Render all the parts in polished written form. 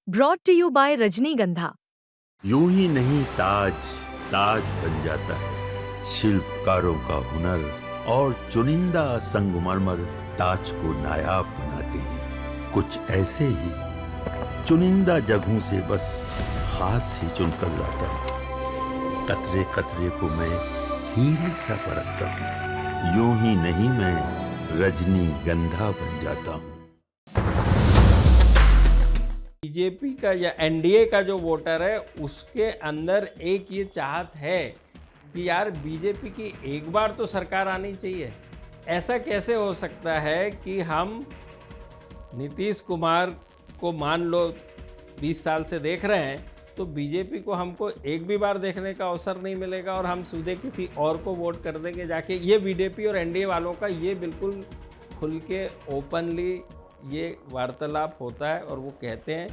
Brought to you bye रजनीगंधा। यूं ही नहीं ताज ताज बन जाता है, शिल्पकारों का हुनर और चुनिंदा संगमरमर ताज को नायाब बनाते हैं। कुछ ऐसे ही चुनिंदा जगहों से बस खास ही चुनकर लाता हूँ। कतरे कतरे को मैं हीरे सा परखता हूँ। यूं ही नहीं मैं रजनीगंधा बन जाता हूँ। बीजेपी का या एनडीए का जो वोटर है उसके अंदर एक ये चाहत है कि यार बीजेपी की एक बार तो सरकार आनी चाहिए। ऐसा कैसे हो सकता है कि हम नीतीश कुमार को मान लो 20 साल से देख रहे हैं, तो बीजेपी को हमको एक भी बार देखने का अवसर नहीं मिलेगा और हम सीधे किसी और को वोट कर देंगे जाके। ये बीजेपी और एनडीए वालों का ये बिल्कुल खुल के ओपनली ये वार्तालाप होता है और वो कहते हैं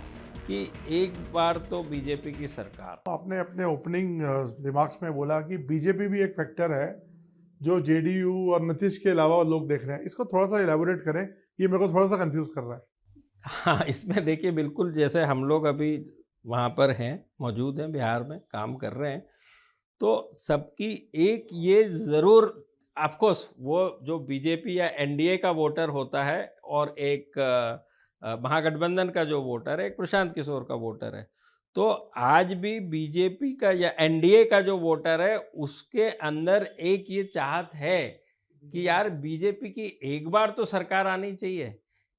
कि एक बार तो बीजेपी की सरकार। आपने अपने ओपनिंग रिमार्क्स में बोला कि बीजेपी भी एक फैक्टर है जो जेडीयू और नीतीश के अलावा लोग देख रहे हैं। इसको थोड़ा सा इलेबोरेट करें, ये मेरे को थोड़ा सा कंफ्यूज कर रहा है। हाँ, इसमें देखिए बिल्कुल जैसे हम लोग अभी वहाँ पर हैं, मौजूद हैं, बिहार में काम कर रहे हैं, तो सबकी एक ये ज़रूर ऑफकोर्स वो जो बीजेपी या एनडीए का वोटर होता है और एक महागठबंधन का जो वोटर है, एक प्रशांत किशोर का वोटर है, तो आज भी बीजेपी का या एनडीए का जो वोटर है उसके अंदर एक ये चाहत है कि यार बीजेपी की एक बार तो सरकार आनी चाहिए।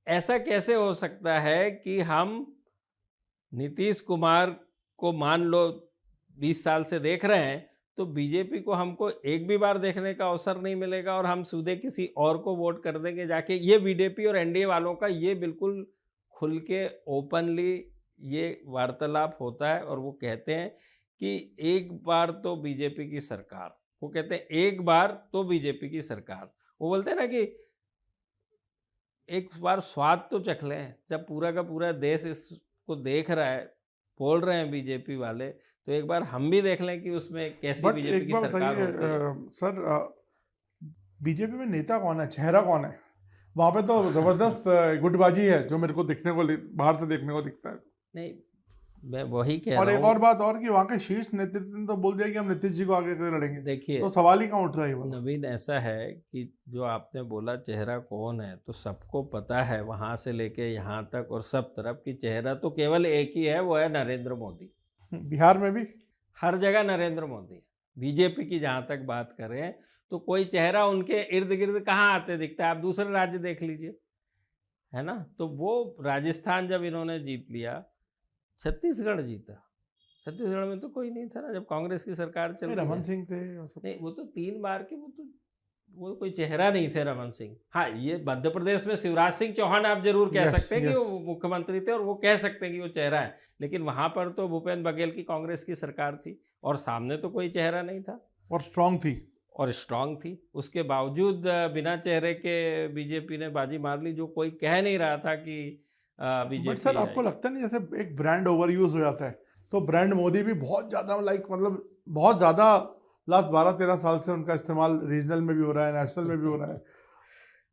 ऐसा कैसे हो सकता है कि हम नीतीश कुमार को मान लो 20 साल से देख रहे हैं, तो बीजेपी को हमको एक भी बार देखने का अवसर नहीं मिलेगा और हम सीधे किसी और को वोट कर देंगे जाके। ये बीजेपी और एनडीए वालों का ये बिल्कुल खुल के ओपनली ये वार्तालाप होता है और वो कहते हैं कि एक बार तो बीजेपी की सरकार, वो कहते हैं एक बार तो बीजेपी की सरकार। वो बोलते हैं ना कि एक बार स्वाद तो चख लें। जब पूरा का पूरा देश इसको देख रहा है, बोल रहे हैं बीजेपी वाले, तो एक बार हम भी देख लें कि उसमें कैसी बीजेपी की सरकार होती है। सर, बीजेपी में नेता कौन है, चेहरा कौन है? वहाँ पे तो जबरदस्त गुटबाजी है जो मेरे को दिखने को बाहर से देखने को दिखता है। नहीं, मैं वही कह रहा हूँ। और एक और बात और कि वहाँ के शीर्ष नेतृत्व ने तो बोल दिया कि हम नीतीश जी को आगे करके लड़ेंगे। देखिए, तो सवाल ही कहाँ उठ रहा है? नवीन, ऐसा है कि जो आपने बोला चेहरा कौन है, तो सबको पता है वहाँ से लेके यहाँ तक और सब तरफ की चेहरा तो केवल एक ही है, वो है नरेंद्र मोदी। बिहार में भी हर जगह नरेंद्र मोदी। बीजेपी की जहाँ तक बात करें तो कोई चेहरा उनके इर्द गिर्द कहाँ आते दिखता है? आप दूसरे राज्य देख लीजिए, है ना। तो वो राजस्थान जब इन्होंने जीत लिया, छत्तीसगढ़ जीता, छत्तीसगढ़ में तो कोई नहीं था ना जब कांग्रेस की सरकार चल रही है। रमन सिंह थे नहीं, वो तो 3 बार के, वो कोई चेहरा नहीं थे रमन सिंह। हाँ, ये मध्य प्रदेश में शिवराज सिंह चौहान आप जरूर कह सकते हैं कि वो मुख्यमंत्री थे और वो कह सकते हैं कि वो चेहरा है, लेकिन वहां पर तो भूपेंद्र बघेल की कांग्रेस की सरकार थी और सामने तो कोई चेहरा नहीं था और स्ट्रांग थी। उसके बावजूद बिना चेहरे के बीजेपी ने बाजी मार ली, जो कोई कह नहीं रहा था कि बीजेपी। बट सर, आपको लगता नहीं जैसे एक ब्रांड ओवर यूज हो जाता है, तो ब्रांड मोदी भी बहुत ज्यादा मतलब बहुत ज्यादा लास्ट 12-13 साल से उनका इस्तेमाल रीजनल में भी हो रहा है, नेशनल में भी हो रहा है।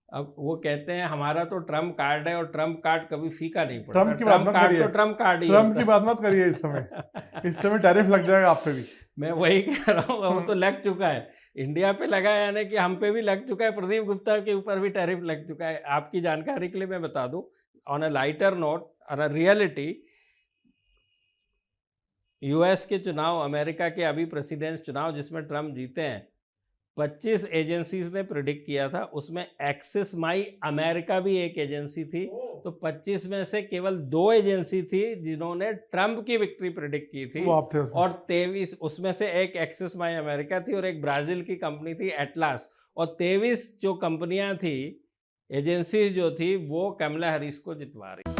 अब वो कहते हैं हमारा तो ट्रम्प कार्ड है और ट्रम्प कार्ड कभी फीका नहीं पड़ता। ट्रम्प की बात मत करिए, ट्रम्प कार्ड ही ट्रम्प की बात मत करिए इस समय टैरिफ लग जाएगा आप पे भी। मैं वही कह रहा हूँ, वो तो लग चुका है, इंडिया पे लगा है, यानी कि हम पे भी लग चुका है, प्रदीप गुप्ता के ऊपर भी टैरिफ लग चुका है। आपकी जानकारी के लिए मैं बता दूं, on a lighter note, on a reality, US के चुनाव, अमेरिका के अभी प्रेसिडेंट चुनाव जिसमें ट्रम्प जीते हैं, 25 एजेंसीज ने प्रिडिक्ट किया था, उसमें एक्सिस माई अमेरिका भी एक एजेंसी थी। तो 25 में से केवल 2 एजेंसी थी जिन्होंने ट्रम्प की विक्ट्री प्रिडिक्ट की थी, और 23 उसमें से एक एक्सिस माई अमेरिका थी और एक ब्राजील की कंपनी थी एटलास, और 23 जो कंपनियां थी, एजेंसीज जो थी, वो कमला हैरिस को जितवा रही।